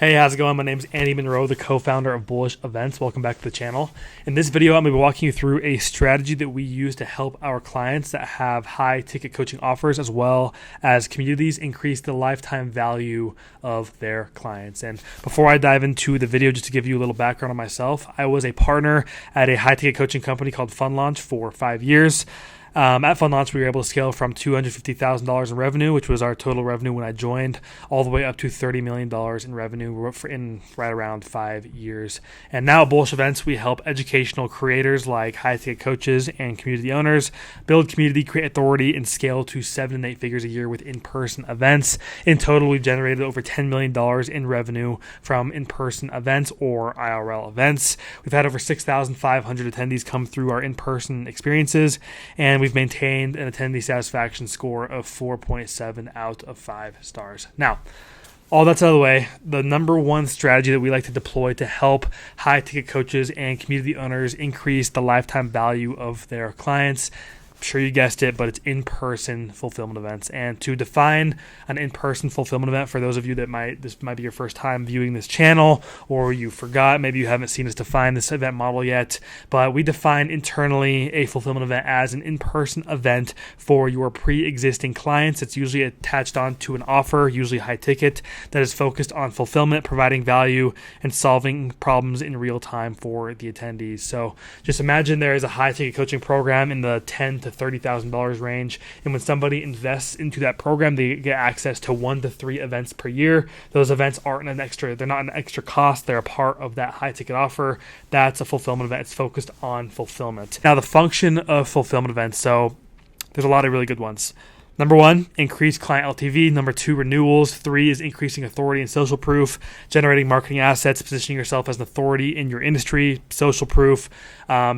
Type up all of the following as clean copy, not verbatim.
Hey, how's it going? My name is Andy Monroe, the co-founder of Bullish Events. Welcome back to the channel. In this video, I'm going to be walking you through a strategy that we use to help our clients that have high ticket coaching offers as well as communities increase the lifetime value of their clients. And before I dive into the video, just to give you a little background on myself, I was a partner at a high ticket coaching company called Fund Launch for 5 years. At Fund Launch, we were able to scale from $250,000 in revenue, which was our total revenue when I joined, all the way up to $30 million in revenue in right around 5 years. And now at Bullish Events, we help educational creators like high-ticket coaches and community owners build community, create authority, and scale to 7 and 8 figures a year with in-person events. In total, we've generated over $10 million in revenue from in-person events or IRL events. We've had over 6,500 attendees come through our in-person experiences, and we've maintained an attendee satisfaction score of 4.7 out of 5 stars. Now, all that's out of the way, the number one strategy that we like to deploy to help high-ticket coaches and community owners increase the lifetime value of their clients, I'm sure you guessed it, but it's in-person fulfillment events. And to define an in-person fulfillment event, for those of you that this might be your first time viewing this channel, or you forgot, maybe you haven't seen us define this event model yet, but we define internally a fulfillment event as an in-person event for your pre-existing clients. It's usually attached onto an offer, usually high ticket, that is focused on fulfillment, providing value, and solving problems in real time for the attendees. So just imagine there is a high ticket coaching program in the $10,000 to $30,000 range, and when somebody invests into that program, they get access to 1 to 3 events per year. Those events they're not an extra cost, they're a part of that high ticket offer. That's a fulfillment event. It's focused on fulfillment. Now, the function of fulfillment events, so there's a lot of really good ones. Number 1, increase client LTV. Number 2, renewals. 3 is increasing authority and social proof, generating marketing assets, positioning yourself as an authority in your industry, social proof,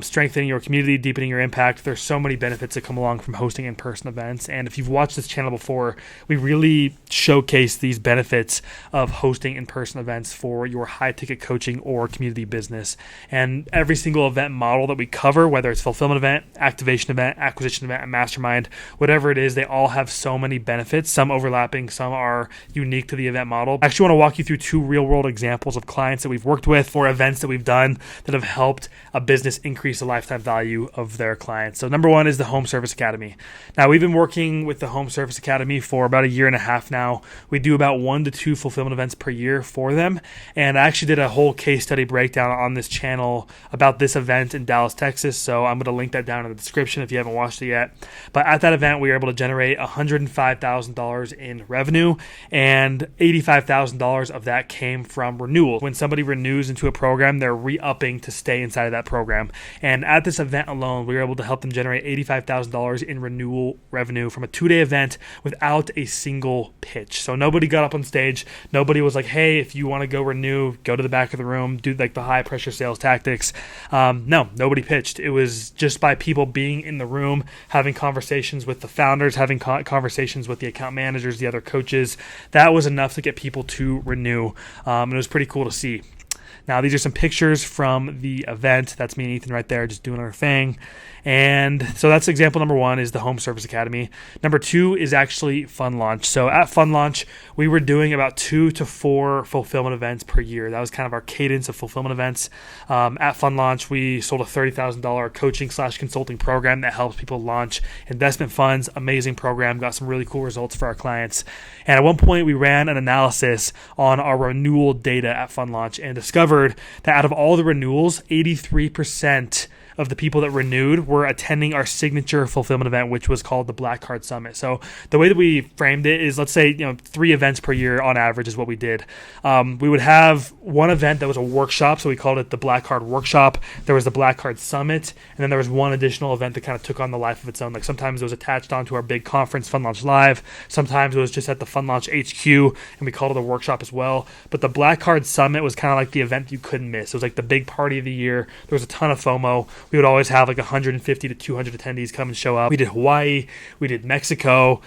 strengthening your community, deepening your impact. There's so many benefits that come along from hosting in-person events. And if you've watched this channel before, we really showcase these benefits of hosting in-person events for your high-ticket coaching or community business. And every single event model that we cover, whether it's fulfillment event, activation event, acquisition event, and mastermind, whatever it is, they all have so many benefits, some overlapping, some are unique to the event model. I actually want to walk you through 2 real-world examples of clients that we've worked with or events that we've done that have helped a business increase the lifetime value of their clients. So number 1 is the Home Service Academy. Now, we've been working with the Home Service Academy for about 1.5 years now. We do about 1 to 2 fulfillment events per year for them, and I actually did a whole case study breakdown on this channel about this event in Dallas, Texas, so I'm going to link that down in the description if you haven't watched it yet. But at that event, we were able to generate $105,000 in revenue, and $85,000 of that came from renewal. When somebody renews into a program, they're re-upping to stay inside of that program. And at this event alone, we were able to help them generate $85,000 in renewal revenue from a 2-day event without a single pitch. So nobody got up on stage. Nobody was like, hey, if you want to go renew, go to the back of the room, do like the high pressure sales tactics. No, nobody pitched. It was just by people being in the room, having conversations with the founders, having conversations with the account managers, the other coaches. That was enough to get people to renew. And it was pretty cool to see. Now, these are some pictures from the event. That's me and Ethan right there just doing our thing. And so that's example number 1 is the Home Service Academy. Number 2 is actually Fund Launch. So at Fund Launch, we were doing about 2 to 4 fulfillment events per year. That was kind of our cadence of fulfillment events. At Fund Launch, we sold a $30,000 coaching/consulting program that helps people launch investment funds. Amazing program. Got some really cool results for our clients. And at one point, we ran an analysis on our renewal data at Fund Launch and discovered that out of all the renewals, 83% of the people that renewed were attending our signature fulfillment event, which was called the Black Card Summit. So the way that we framed it is, let's say, 3 events per year on average is what we did. We would have one event that was a workshop, so we called it the Black Card Workshop. There was the Black Card Summit, and then there was one additional event that kind of took on the life of its own. Like sometimes it was attached onto our big conference, Fund Launch Live. Sometimes it was just at the Fund Launch HQ, and we called it a workshop as well. But the Black Card Summit was kind of like the event you couldn't miss. It was like the big party of the year. There was a ton of FOMO. We would always have like 150 to 200 attendees come and show up. We did Hawaii, we did Mexico,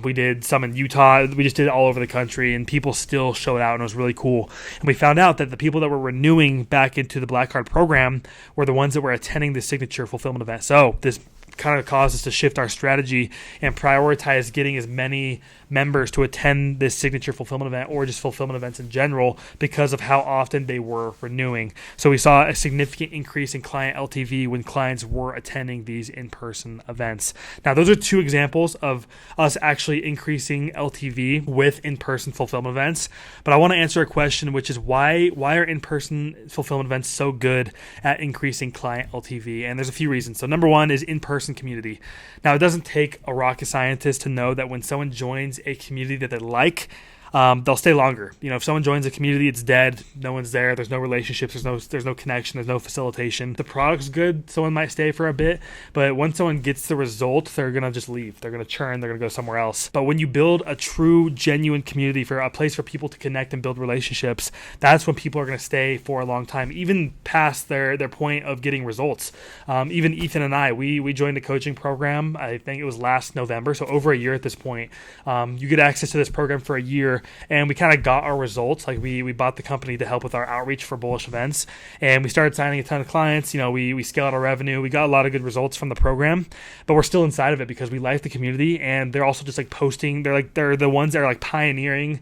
we did some in Utah. We just did it all over the country, and people still showed out, and it was really cool. And we found out that the people that were renewing back into the Black Card program were the ones that were attending the signature fulfillment event. So this kind of caused us to shift our strategy and prioritize getting as many members to attend this signature fulfillment event or just fulfillment events in general because of how often they were renewing. So we saw a significant increase in client LTV when clients were attending these in-person events. Now, those are two examples of us actually increasing LTV with in-person fulfillment events. But I want to answer a question, which is why are in-person fulfillment events so good at increasing client LTV? And there's a few reasons. So number one is in-person community. Now, it doesn't take a rocket scientist to know that when someone joins a community that they like, they'll stay longer. If someone joins a community, it's dead. No one's there. There's no relationships. There's no connection. There's no facilitation. The product's good. Someone might stay for a bit, but once someone gets the result, they're gonna just leave. They're gonna churn. They're gonna go somewhere else. But when you build a true, genuine community, for a place for people to connect and build relationships, that's when people are gonna stay for a long time, even past their point of getting results. Even Ethan and I, we joined a coaching program. I think it was last November, so over a year at this point. You get access to this program for a year. And we kind of got our results. Like we bought the company to help with our outreach for Bullish Events, and we started signing a ton of clients. We scaled our revenue. We got a lot of good results from the program, but we're still inside of it because we like the community, and they're also just like posting. They're the ones that are like pioneering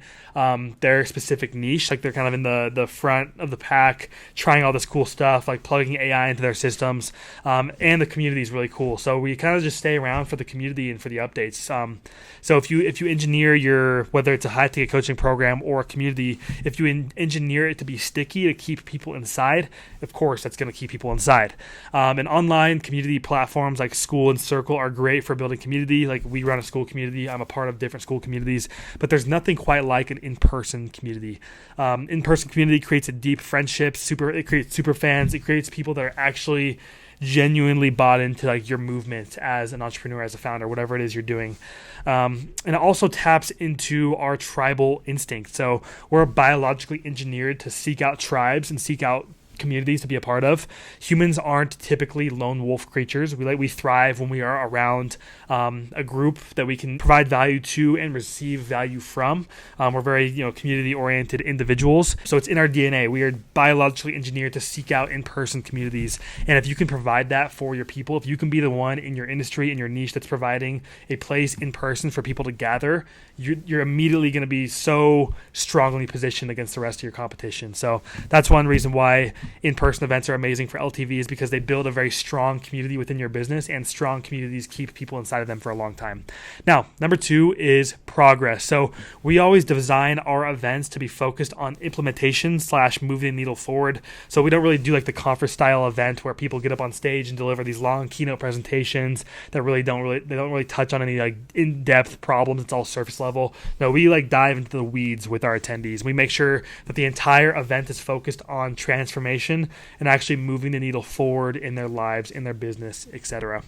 their specific niche. Like they're kind of in the front of the pack, trying all this cool stuff, like plugging AI into their systems. And the community is really cool. So we kind of just stay around for the community and for the updates. So if you engineer whether it's a high ticket coaching program or a community, if you engineer it to be sticky to keep people inside, of course that's going to keep people inside. And online community platforms like School and Circle are great for building community. Like we run a school community. I'm a part of different school communities, but there's nothing quite like an in-person community. In-person community creates a deep friendship. It creates super fans. It creates people that are actually genuinely bought into like your movement as an entrepreneur, as a founder, whatever it is you're doing. And it also taps into our tribal instinct. So we're biologically engineered to seek out tribes and seek out communities to be a part of. Humans aren't typically lone wolf creatures. We thrive when we are around a group that we can provide value to and receive value from. We're very community-oriented individuals, so it's in our DNA. We are biologically engineered to seek out in-person communities, and if you can provide that for your people, if you can be the one in your industry, in your niche, that's providing a place in person for people to gather, you're immediately going to be so strongly positioned against the rest of your competition. So that's one reason why in-person events are amazing for LTV, is because they build a very strong community within your business, and strong communities keep people inside of them for a long time. Now, number two is progress. So we always design our events to be focused on implementation / moving the needle forward. So we don't really do like the conference style event where people get up on stage and deliver these long keynote presentations that don't really touch on any like in-depth problems. It's all surface level. No, we like dive into the weeds with our attendees. We make sure that the entire event is focused on transformation and actually moving the needle forward in their lives, in their business, etc.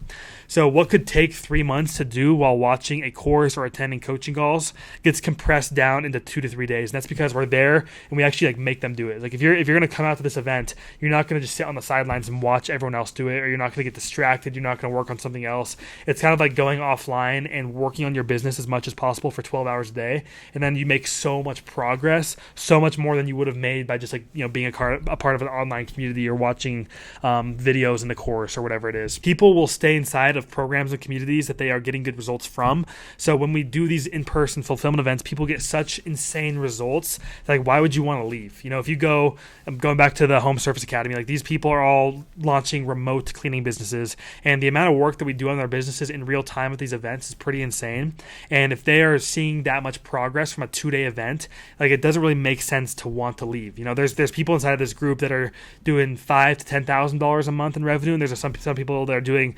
So what could take 3 months to do while watching a course or attending coaching calls gets compressed down into 2 to 3 days. And that's because we're there and we actually like make them do it. Like if you're going to come out to this event, you're not going to just sit on the sidelines and watch everyone else do it, or you're not going to get distracted. You're not going to work on something else. It's kind of like going offline and working on your business as much as possible for 12 hours a day. And then you make so much progress, so much more than you would have made by just like, being a part of an online community or watching videos in the course or whatever it is. People will stay inside of programs and communities that they are getting good results from. So when we do these in-person fulfillment events, people get such insane results. Like, why would you want to leave? If you go, I'm going back to the Home Service Academy, like these people are all launching remote cleaning businesses, and the amount of work that we do on their businesses in real time at these events is pretty insane. And if they are seeing that much progress from a 2-day event, like it doesn't really make sense to want to leave. There's people inside of this group that are doing $5,000 to $10,000 a month in revenue, and there's some people that are doing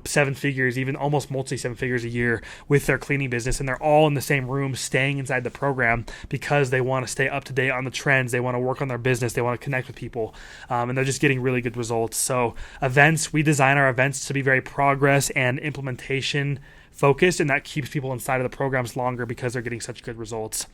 7 figures, even almost multi-7 figures a year with their cleaning business, and they're all in the same room staying inside the program because they want to stay up to date on the trends. They want to work on their business. They want to connect with people, and they're just getting really good results. So events, we design our events to be very progress and implementation focused, and that keeps people inside of the programs longer because they're getting such good results.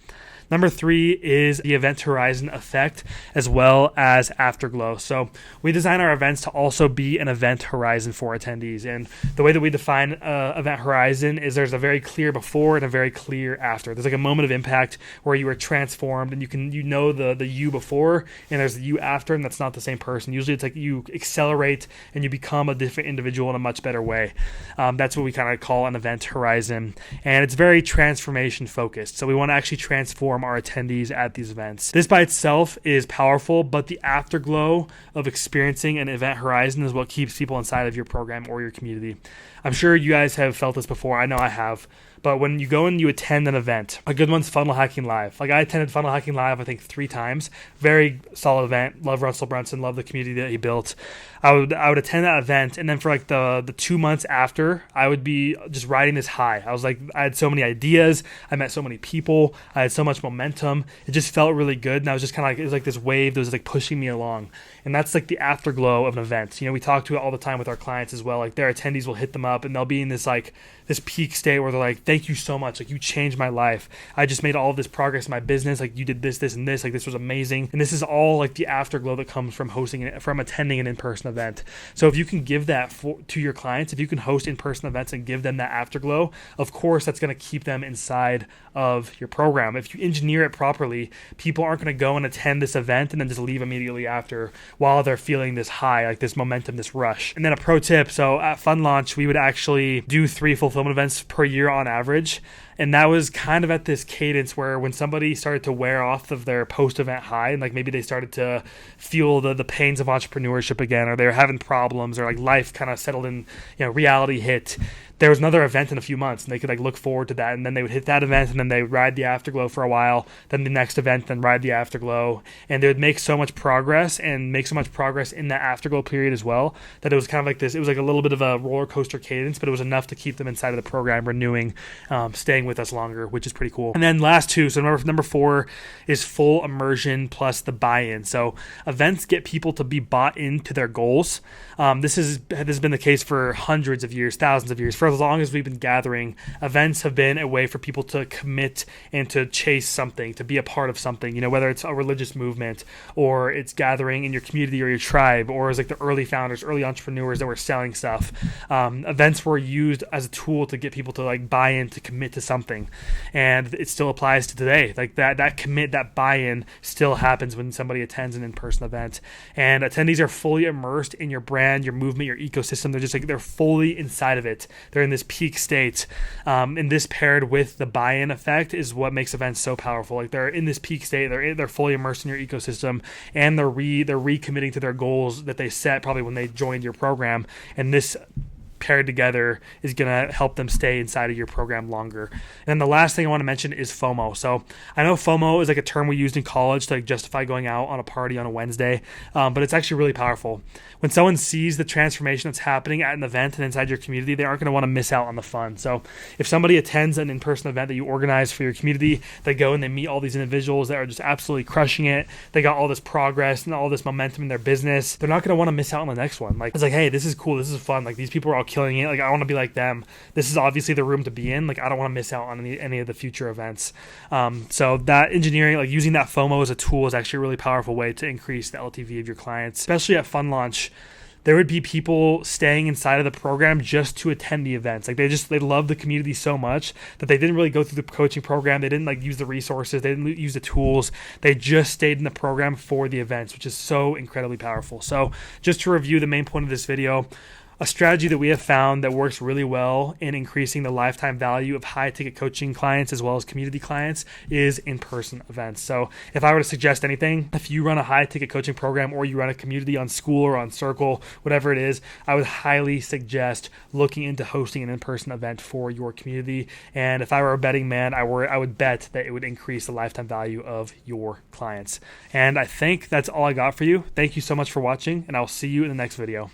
Number 3 is the event horizon effect, as well as afterglow. So we design our events to also be an event horizon for attendees. And the way that we define event horizon is there's a very clear before and a very clear after. There's like a moment of impact where you are transformed, and you know the you before, and there's the you after, and that's not the same person. Usually it's like you accelerate and you become a different individual in a much better way. That's what we kind of call an event horizon. And it's very transformation focused. So we want to actually transform our attendees at these events. This by itself is powerful, but the afterglow of experiencing an event horizon is what keeps people inside of your program or your community. I'm sure you guys have felt this before. I know I have. But when you go and you attend an event, a good one's Funnel Hacking Live. Like I attended Funnel Hacking Live, I think 3 times. Very solid event. Love Russell Brunson. Love the community that he built. I would attend that event, and then for like the 2 months after, I would be just riding this high. I had so many ideas. I met so many people. I had so much momentum. It just felt really good, and I was just kind of like, it was like this wave that was like pushing me along. And that's like the afterglow of an event. You know, we talk to it all the time with our clients as well. Like their attendees will hit them up, and they'll be in this peak state where they're like, thank you so much. Like you changed my life. I just made all of this progress in my business. Like you did this, this, and this. Like this was amazing. And this is all like the afterglow that comes from attending an in-person event. So if you can give that to your clients, if you can host in-person events and give them that afterglow, of course, that's going to keep them inside of your program. If you engineer it properly, people aren't going to go and attend this event and then just leave immediately after while they're feeling this high, like this momentum, this rush. And then a pro tip. So at Fund Launch, we would actually do 3 fulfillment events per year on average. And that was kind of at this cadence where when somebody started to wear off of their post-event high, and like maybe they started to feel the pains of entrepreneurship again, or they were having problems, or like life kind of settled in, reality hit, there was another event in a few months, and they could like look forward to that, and then they would hit that event, and then they would ride the afterglow for a while, then the next event, then ride the afterglow, and they would make so much progress in that afterglow period as well, that it was kind of like this, it was like a little bit of a roller coaster cadence, but it was enough to keep them inside of the program, renewing, staying with us longer, which is pretty cool. And then last 2, so number 4 is full immersion plus the buy-in. So events get people to be bought into their goals. This has been the case for hundreds of years, thousands of years. For as long as we've been gathering, events have been a way for people to commit and to chase something, to be a part of something, whether it's a religious movement or it's gathering in your community or your tribe, or as like the early founders, early entrepreneurs that were selling stuff. Events were used as a tool to get people to like buy in, to commit to something. And it still applies to today. Like that commit, that buy-in still happens when somebody attends an in-person event. And attendees are fully immersed in your brand, your movement, your ecosystem. They're just like, they're fully inside of it. They're in this peak state. And this paired with the buy-in effect is what makes events so powerful. Like they're in this peak state, they're fully immersed in your ecosystem, and they're recommitting to their goals that they set probably when they joined your program. And this paired together is going to help them stay inside of your program longer. And then the last thing I want to mention is FOMO. So I know FOMO is like a term we used in college to like justify going out on a party on a Wednesday, but it's actually really powerful. When someone sees the transformation that's happening at an event and inside your community, they aren't going to want to miss out on the fun. So if somebody attends an in-person event that you organize for your community, they go and they meet all these individuals that are just absolutely crushing it. They got all this progress and all this momentum in their business. They're not going to want to miss out on the next one. Like it's like, hey, this is cool. This is fun. Like these people are all killing it. Like I want to be like them. This is obviously the room to be in. Like I don't want to miss out on any of the future events. So that engineering, like using that FOMO as a tool, is actually a really powerful way to increase the LTV of your clients, especially at Fund Launch. There would be people staying inside of the program just to attend the events. Like they love the community so much that they didn't really go through the coaching program. They didn't like use the resources. They didn't use the tools. They just stayed in the program for the events, which is so incredibly powerful. So just to review the main point of this video, a strategy that we have found that works really well in increasing the lifetime value of high-ticket coaching clients as well as community clients is in-person events. So if I were to suggest anything, if you run a high-ticket coaching program or you run a community on School or on Circle, whatever it is, I would highly suggest looking into hosting an in-person event for your community. And if I were a betting man, I would bet that it would increase the lifetime value of your clients. And I think that's all I got for you. Thank you so much for watching, and I'll see you in the next video.